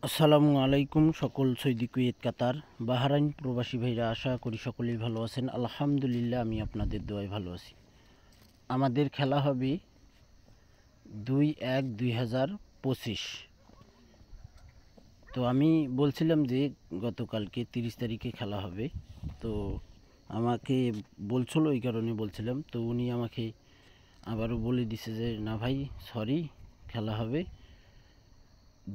আসসালামু আলাইকুম সকল সৌদি কুয়েত কাতার বাহরাইন প্রবাসী ভাইরা, আশা করি সকলেই ভালো আছেন। আলহামদুলিল্লাহ, আমি আপনাদের দোয়ায় ভালো আছি। আমাদের খেলা হবে 2-1-2025। তো আমি বলছিলাম যে গতকালকে 30 তারিখে খেলা হবে, তো আমাকে বলছিল, এই কারণে বলছিলাম। তো উনি আমাকে আবারও বলে দিছে যে না ভাই, সরি, খেলা হবে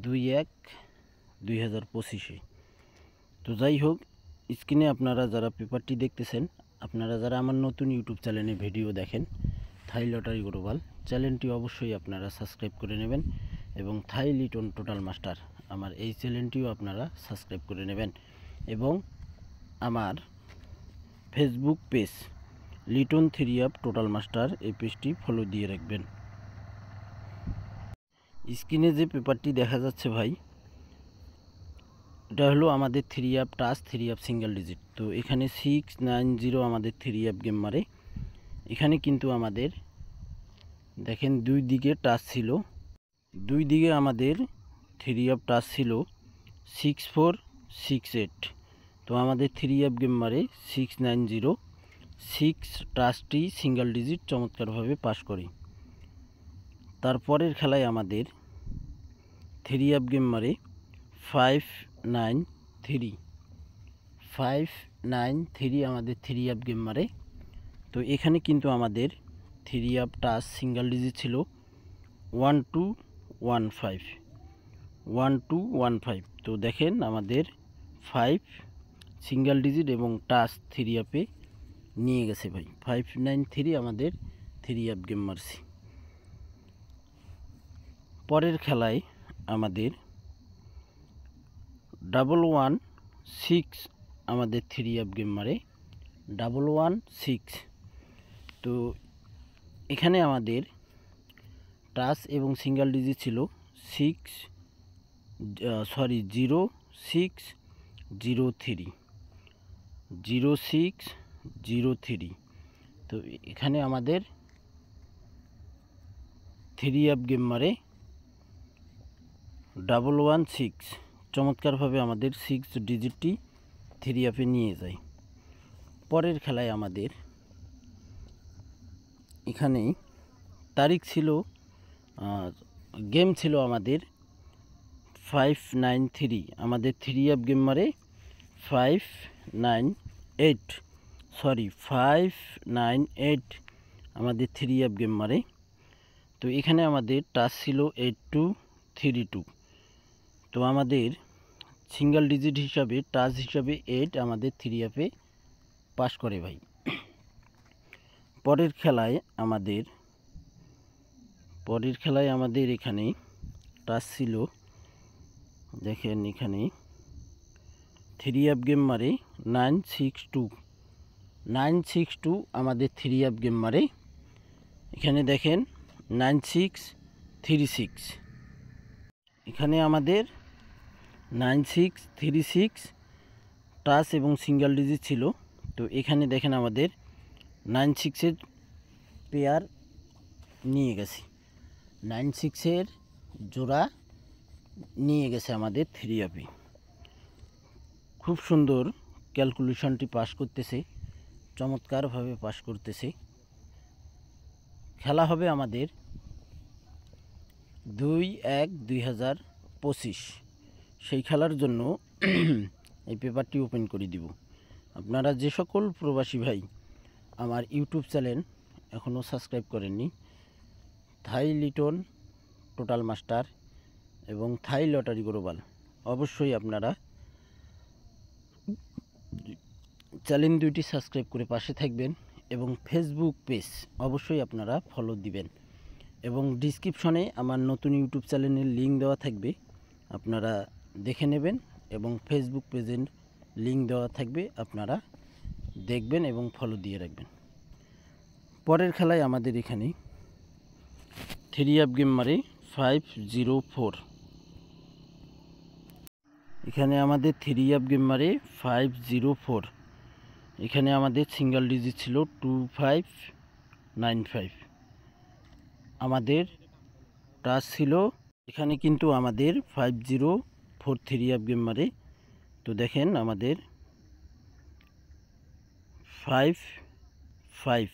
2-1-2025-এ। তো যাই হোক, স্ক্রিনে আপনারা যারা পেপারটি দেখতেছেন, আপনারা যারা আমার নতুন ইউটিউব চ্যানেলে ভিডিও দেখেন, থাই লটারি গ্লোবাল চ্যানেলটি অবশ্যই আপনারা সাবস্ক্রাইব করে নেবেন, এবং থাই লিটন টোটাল মাস্টার আমার এই চ্যানেলটিও আপনারা সাবস্ক্রাইব করে নেবেন, এবং আমার Facebook page Liton 3 total master এই পেজটি ফলো দিয়ে রাখবেন। স্ক্রিনে যে পেপারটি দেখা যাচ্ছে ভাই, এটা হলো আমাদের 3 টাচ 3 সিঙ্গেল ডিজিট। তো এখানে 690 আমাদের 3 গেম মারে। এখানে কিন্তু আমাদের দেখেন দুই দিকে টাচ ছিল, দুই দিকে আমাদের 3 টাচ ছিল 6468। তো আমাদের 3 গেম মারে 690, 6 টাচটি সিঙ্গেল ডিজিট চমৎকারভাবে পাস করে। তারপরের খেলায় আমাদের 3 গেম মারে 593 আমাদের 3 গেম মারে। তো এখানে কিন্তু আমাদের 3 টাচ সিঙ্গেল ডিজিট ছিল 1215। তো দেখেন আমাদের 5 সিঙ্গেল ডিজিট এবং টাচ 3 নিয়ে গেছে ভাই। 593 আমাদের 3 গেম মারছি। পরের খেলায় আমাদের 116 আমাদের 3 গেম মারে 116। তো এখানে আমাদের টাচ এবং সিঙ্গেল ডিজিট ছিল 0603। তো এখানে আমাদের 3 গেম মারে 116। চমৎকারভাবে আমাদের 6 ডিজিটটি 3 নিয়ে যায়। পরের খেলায় আমাদের এখানে তারিখ ছিল, গেম ছিল আমাদের 593। আমাদের 3 গেম মারে 598 আমাদের 3 গেম মারে। তো এখানে আমাদের টাচ ছিল 8232। তো আমাদের সিঙ্গেল ডিজিট হিসাবে, টাচ হিসাবে 8 আমাদের 3 পাস করে ভাই। পরের খেলায় আমাদের এখানে টাচ ছিল, দেখেন এখানে 3 গেম মারে 962 আমাদের 3 গেম মারে। এখানে দেখেন 9636। এখানে আমাদের 9636 টাচ এবং সিঙ্গেল ডিজিট ছিল। তো এখানে দেখেন আমাদের 96-এর পেয়ার নিয়ে গেছি, 96-এর জোড়া নিয়ে গেছে আমাদের 3 খুব সুন্দর ক্যালকুলেশনটি পাস করতেছে, চমৎকারভাবে পাস করতেছে। খেলা হবে আমাদের 2-1-2025। সেই খেলার জন্য এই পেপারটি ওপেন করে দিব। আপনারা যে সকল প্রবাসী ভাই আমার ইউটিউব চ্যানেল এখনও সাবস্ক্রাইব করেননি, থাই লিটন টোটাল মাস্টার এবং থাই লটারি গ্লোবাল, অবশ্যই আপনারা চ্যানেল দুইটি সাবস্ক্রাইব করে পাশে থাকবেন, এবং ফেসবুক পেজ অবশ্যই আপনারা ফলো দিবেন, এবং ডিসক্রিপশনে আমার নতুন ইউটিউব চ্যানেলের লিঙ্ক দেওয়া থাকবে, আপনারা দেখে নেবেন, এবং ফেসবুক পেজের লিঙ্ক দেওয়া থাকবে, আপনারা দেখবেন এবং ফলো দিয়ে রাখবেন। পরের খেলায় আমাদের এখানে 3 গেম মারে 504। এখানে আমাদের 3 গেম মারে 504। এখানে আমাদের সিঙ্গেল ডিজিট ছিল 2595। আমাদের টাচ ছিল, এখানে কিন্তু আমাদের 50 4 3 আপ গেম মারে। তো দেখেন আমাদের 5 5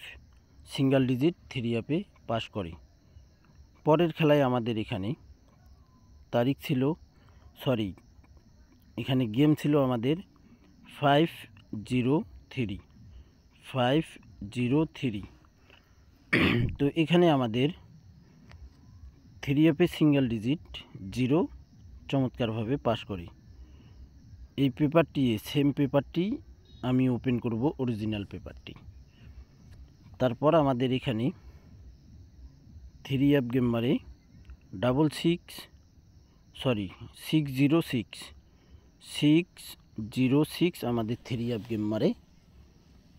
সিঙ্গেল ডিজিট 3 আপে পাস করে। পরের খেলায় আমাদের এখানে তারিখ ছিল, সরি, এখানে গেম ছিল আমাদের 503 503। তো এখানে আমাদের 3 আপে সিঙ্গেল ডিজিট 0 চমৎকারভাবে পাস করি। এই পেপারটি সেম পেপারটি আমি ওপেন করব, অরিজিনাল পেপারটি। তারপর আমাদের এখানে 3 আপ গেম মারে 606 আমাদের 3 আপ গেম মারে।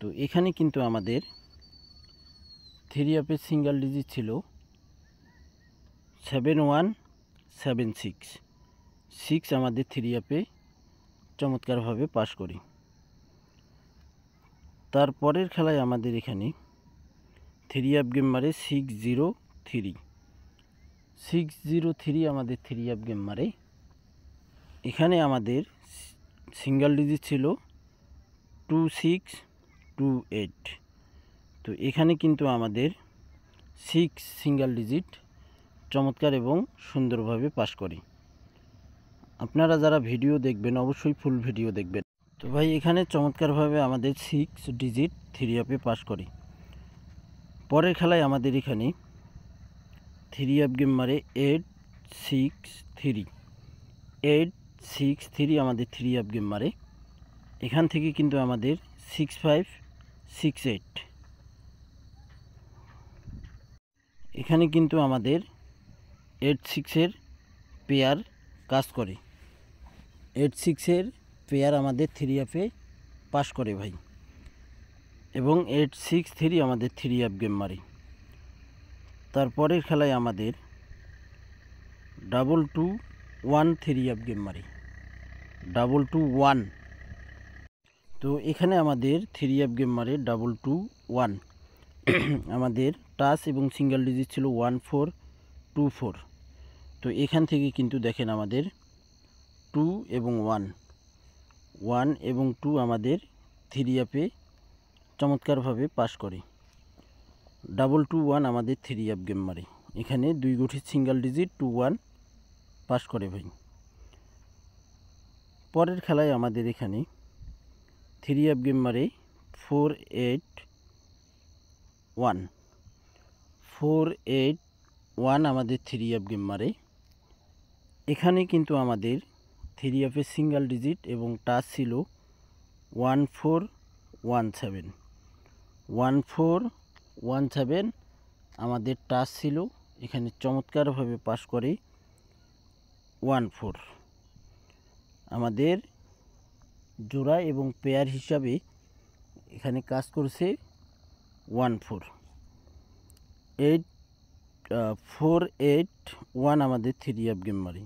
তো এখানে কিন্তু আমাদের 3 আপের সিঙ্গেল ডিজিট ছিল 7176 6 আমাদের 3 আপে চমৎকারভাবে পাস করি। তারপরের খেলায় আমাদের এখানে 3 আপ গেম মারে 603 আমাদের 3 আপ গেম মারে। এখানে আমাদের সিঙ্গেল ডিজিট ছিল 2628। তো এখানে কিন্তু আমাদের 6 সিঙ্গেল ডিজিট চমৎকার এবং সুন্দরভাবে পাস করি। আপনারা যারা ভিডিও দেখবেন অবশ্যই ফুল ভিডিও দেখবেন। তো ভাই এখানে চমৎকারভাবে আমাদের 6 ডিজিট 3 আপে পাস করি। পরের খেলায় আমাদের এখানে 3 আপ গেম মারে 863 আমাদের 3 আপ গেম মারে। এখান থেকে কিন্তু আমাদের 6568, এখানে কিন্তু আমাদের 86-এর পেয়ার কাজ করে। 86-এর পেয়ার আমাদের 3 আপে পাস করে ভাই, এবং 863 আমাদের 3 আপ গেম মারি। তারপরের খেলায় আমাদের 221 3 আপ গেম মারি, 221। তো এখানে আমাদের 3 আপ গেম মারে 221। আমাদের টাচ এবং সিঙ্গেল ডিজিট ছিল 1424। তো এখান থেকে কিন্তু দেখেন আমাদের 2 এবং 1 এবং 2 আমাদের 3 আপে চমৎকারভাবে পাস করে। 221 আমাদের 3 আপ গেম মারে। এখানে 2 গঠিত সিঙ্গেল ডিজিট 21 পাস করে ভাই। পরের খেলায় আমাদের এখানে 3 আপ গেম মারে 481 আমাদের 3 আপ গেম মারে। এখানে কিন্তু আমাদের 3 আপের সিঙ্গেল ডিজিট এবং টাচ ছিল 1417 আমাদের টাচ ছিল। এখানে চমৎকারভাবে পাস করে 14। আমাদের জোড়া এবং পেয়ার হিসাবে এখানে কাজ করছে 481 আমাদের 3 আপ গেম মারি।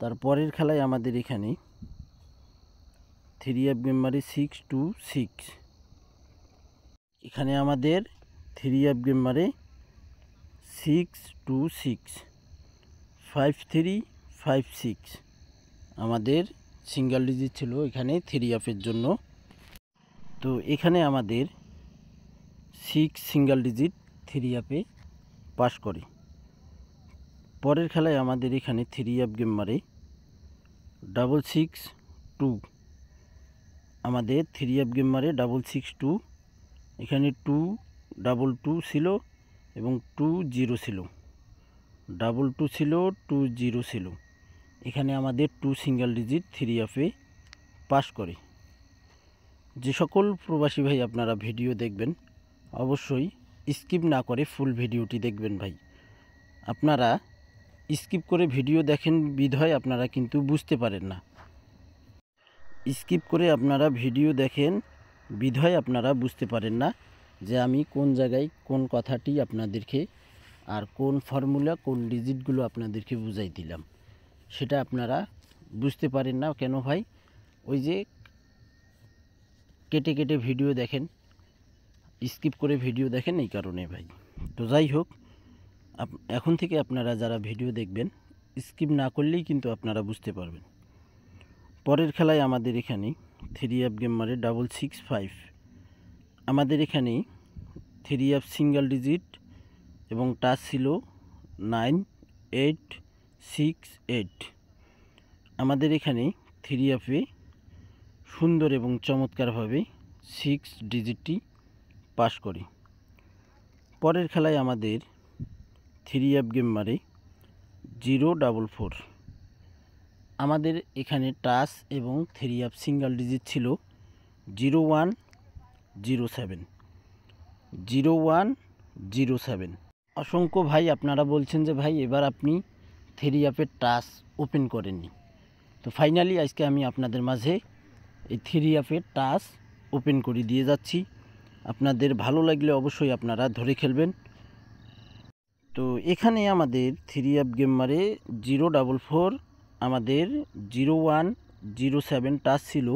তারপরের খেলায় আমাদের এখানে 3 আপ গেম মারি 626। এখানে আমাদের 3 আপ গেম মারে 626 5356 আমাদের সিঙ্গেল ডিজিট ছিল এখানে 3 আপের জন্য। তো এখানে আমাদের 6 সিঙ্গেল ডিজিট 3 আপে পাস করে। পরের খেলায় আমাদের এখানে 3 আপ গেম মারে 662 আমাদের 3 আপ গেম মারে 662। এখানে 222 ছিল এবং 20 ছিল, 22 ছিল 20 ছিল। এখানে আমাদের 2 সিঙ্গেল ডিজিট 3 আপে পাস করে। যে সকল প্রবাসী ভাই আপনারা ভিডিও দেখবেন অবশ্যই স্কিপ না করে ফুল ভিডিওটি দেখবেন ভাই। আপনারা স্কিপ করে ভিডিও দেখেন বিধায় আপনারা কিন্তু বুঝতে পারেন না। স্কিপ করে আপনারা ভিডিও দেখেন বিধায় আপনারা বুঝতে পারেন না যে আমি কোন জায়গায় কোন কথাটি আপনাদেরকে আর কোন ফর্মুলা কোন ডিজিটগুলো আপনাদেরকে বুঝাই দিলাম, সেটা আপনারা বুঝতে পারেন না কেন ভাই? ওই যে কেটে কেটে ভিডিও দেখেন, স্কিপ করে ভিডিও দেখেন, এই কারণে ভাই। তো যাই হোক, এখন থেকে আপনারা যারা ভিডিও দেখবেন স্কিপ না করলেই কিন্তু আপনারা বুঝতে পারবেন। পরের খেলায় আমাদের এখানে 3F গেম মারে 665। আমাদের এখানে 3F সিঙ্গেল ডিজিট এবং টাচ ছিল 9868। আমাদের এখানে 3F-এ সুন্দর এবং চমৎকারভাবে 6 ডিজিটটি পাস করে। পরের খেলায় আমাদের 3F গেম মারে 044। আমাদের এখানে টাচ এবং 3F সিঙ্গেল ডিজিট ছিল 0107। অসংখ্য ভাই আপনারা বলছেন যে ভাই এবার আপনি 3F-এর টাচ ওপেন করেননি। তো ফাইনালি আজকে আমি আপনাদের মাঝে এই 3F-এর টাচ ওপেন করে দিয়ে যাচ্ছি। আপনাদের ভালো লাগলে অবশ্যই আপনারা ধরে খেলবেন। তো এখানে আমাদের 3F গেম মারে 044 আমাদের 0107 টাচ ছিল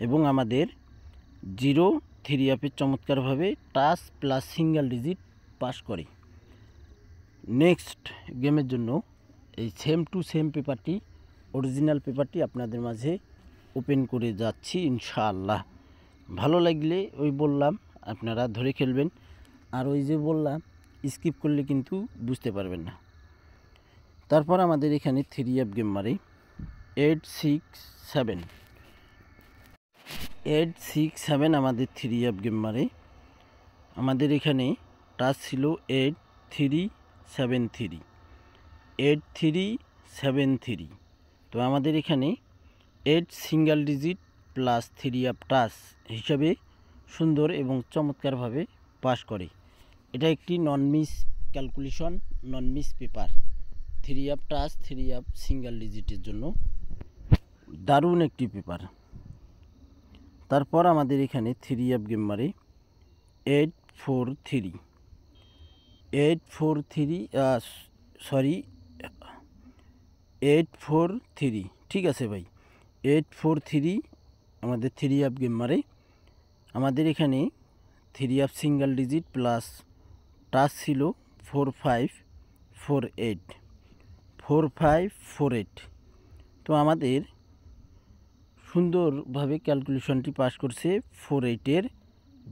এবং আমাদের 3F-এর চমৎকারভাবে touch plus single digit pass করে। নেক্সট গেমের জন্য এই সেম টু সেম পেপারটি, অরিজিনাল পেপারটি আপনাদের মাঝে ওপেন করে যাচ্ছি ইনশাআল্লাহ। ভালো লাগলে ওই বললাম আপনারা ধরে খেলবেন, আর ওই যে বললাম স্কিপ করলে কিন্তু বুঝতে পারবেন না। তারপর আমাদের এখানে 3F গেম মারে 867 আমাদের 3F গেম মারে। আমাদের এখানে টাচ ছিল 8373। তো আমাদের এখানে 8 single digit plus 3F touch হিসাবে সুন্দর এবং চমৎকারভাবে পাস করে। এটা একটি non miss calculation, non miss paper. 3F touch 3F single ডিজিটের জন্য দারুণ একটি পেপার। তারপর আমাদের এখানে 3F গেম মারে 843 ঠিক আছে ভাই, 843 আমাদের 3F গেম মারে। আমাদের এখানে 3F single digit plus touch ছিল 4548। তো আমাদের সুন্দরভাবে ক্যালকুলেশনটি পাস করছে, 48-এর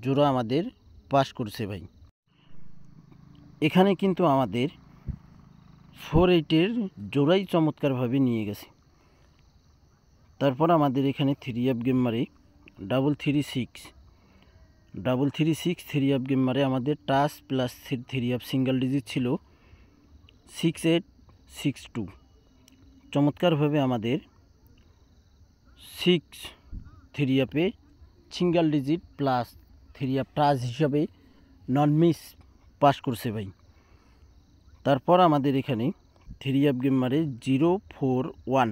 জোড়া আমাদের পাস করছে ভাই। এখানে কিন্তু আমাদের 48-এর জোড়াই চমৎকারভাবে নিয়ে গেছে। তারপর আমাদের এখানে 3F গেম মারে 336 3F গেম মারে। আমাদের touch plus 3F single digit ছিল 6862। চমৎকারভাবে আমাদের 3F-এ single digit plus 3F touch হিসাবে নন মিস পাস করছে ভাই। তারপর আমাদের এখানে 3F গেম মারে 041।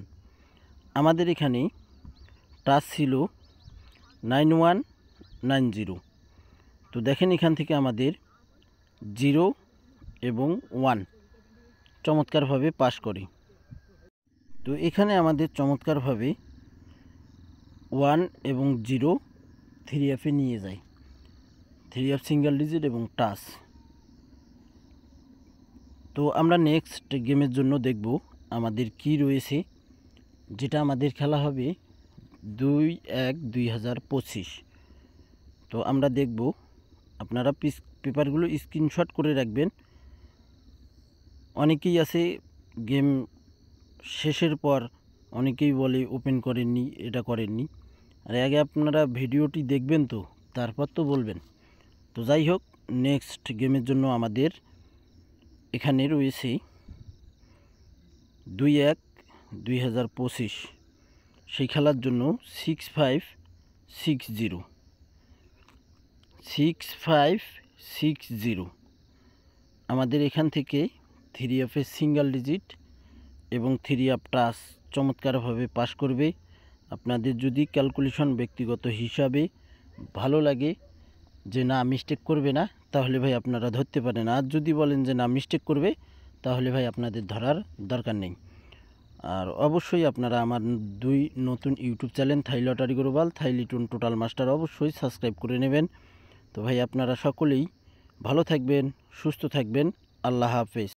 আমাদের এখানে টাচ ছিল 9190। তো দেখেন এখান থেকে আমাদের 0 এবং 1 চমৎকারভাবে পাস করে। তো এখানে আমাদের চমৎকারভাবে 1 এবং 0 3F-এ নিয়ে যায়, 3F সিঙ্গেল ডিজিট এবং টাচ। তো আমরা নেক্সট গেমের জন্য দেখব আমাদের কি রয়েছে, যেটা আমাদের খেলা হবে 2/1/2025। তো আমরা দেখব, আপনারা পেপারগুলো স্ক্রিনশট করে রাখবেন। অনেকেই আছে গেম শেষের পর অনেকেই বলে ওপেন করেননি, এটা করেননি। আর আগে আপনারা ভিডিওটি দেখবেন, তো তারপর তো বলবেন। তো যাই হোক, নেক্সট গেমের জন্য আমাদের এখানে রয়েছে 2/1/2025 সেই খেলার জন্য 6560 আমাদের এখান থেকে 3F-এর সিঙ্গেল ডিজিট এবং 3F টাচ চমৎকারভাবে পাস করবে। আপনাদের যদি ক্যালকুলেশন ব্যক্তিগত হিসাবে ভালো লাগে যে না মিস্টেক করবে না, তাহলে ভাই আপনারা ধরতে পারেন। আর যদি বলেন যে না মিস্টেক করবে, তাহলে ভাই আপনাদের ধরার দরকার নেই। আর অবশ্যই আপনারা আমার 2 নতুন YouTube channel Thai lottery global, Thai Liton total master অবশ্যই সাবস্ক্রাইব করে নেবেন। তো ভাই আপনারা সকলেই ভালো থাকবেন, সুস্থ থাকবেন। আল্লাহ হাফেজ।